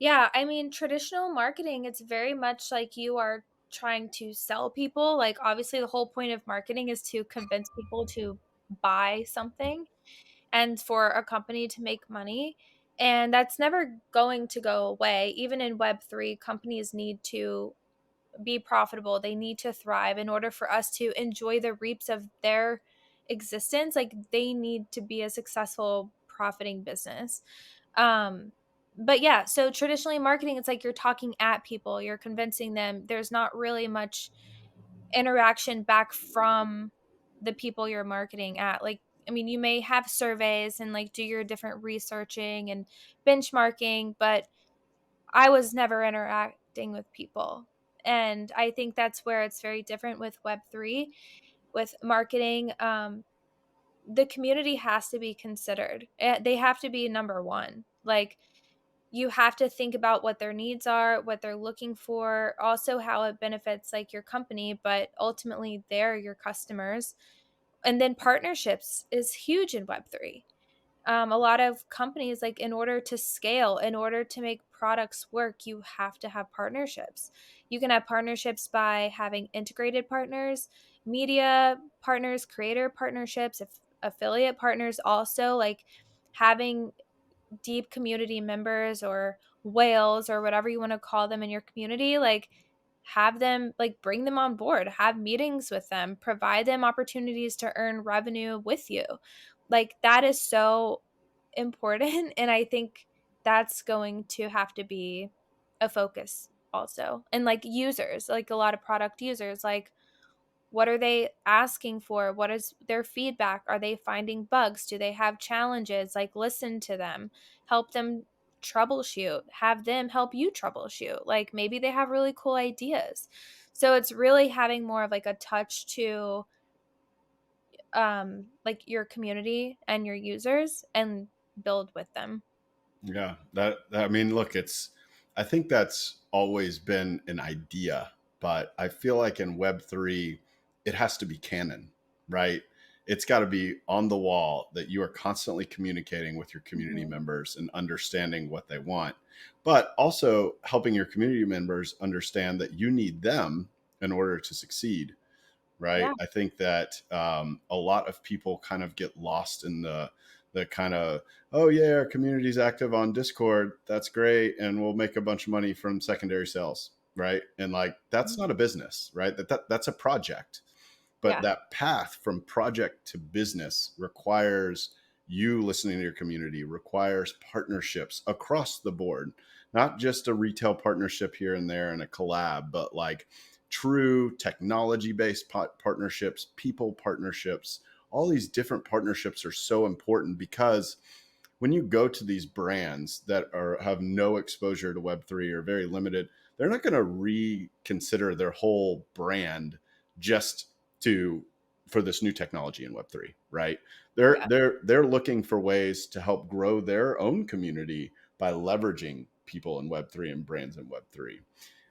Yeah, I mean, traditional marketing, it's very much like you are trying to sell people. Like, obviously, the whole point of marketing is to convince people to buy something and for a company to make money. And that's never going to go away. Even in Web3, companies need to be profitable, they need to thrive in order for us to enjoy the reaps of their existence. Like, they need to be a successful, profiting business. Um, but yeah, so traditionally marketing, it's like you're talking at people, you're convincing them. There's not really much interaction back from the people you're marketing at. Like, I mean, you may have surveys and like do your different researching and benchmarking, but I was never interacting with people. And I think that's where it's very different with Web3, with marketing. The community has to be considered. They have to be number one. Like, you have to think about what their needs are, what they're looking for, also how it benefits like your company, but ultimately they're your customers. And then partnerships is huge in Web3. A lot of companies, like, in order to scale, in order to make products work, you have to have partnerships. You can have partnerships by having integrated partners, media partners, creator partnerships, affiliate partners, also like having deep community members or whales or whatever you want to call them in your community. Like, have them, like, bring them on board, have meetings with them, provide them opportunities to earn revenue with you. Like, that is so important. And I think that's going to have to be a focus also. And like users, like a lot of product users, like, what are they asking for? What is their feedback? Are they finding bugs? Do they have challenges? Like, listen to them, help them troubleshoot, have them help you troubleshoot. Like, maybe they have really cool ideas. So it's really having more of like a touch to like your community and your users and build with them. Yeah, I mean, look, I think that's always been an idea, but I feel like in Web3, it has to be canon, right? It's got to be on the wall that you are constantly communicating with your community Mhm. members and understanding what they want, but also helping your community members understand that you need them in order to succeed, right? Yeah. I think that a lot of people kind of get lost in the kind of, oh yeah, our community's active on Discord, that's great, and we'll make a bunch of money from secondary sales, right? And like that's Mhm. not a business, right? That's a project, but Yeah. that path from project to business requires you listening to your community, requires partnerships across the board, not just a retail partnership here and there and a collab, but like true technology based partnerships, people partnerships. All these different partnerships are so important because when you go to these brands that have no exposure to Web3 or very limited, they're not going to reconsider their whole brand just to for this new technology in Web3, right? They're Yeah. they're they're looking for ways to help grow their own community by leveraging people in Web3 and brands in Web3.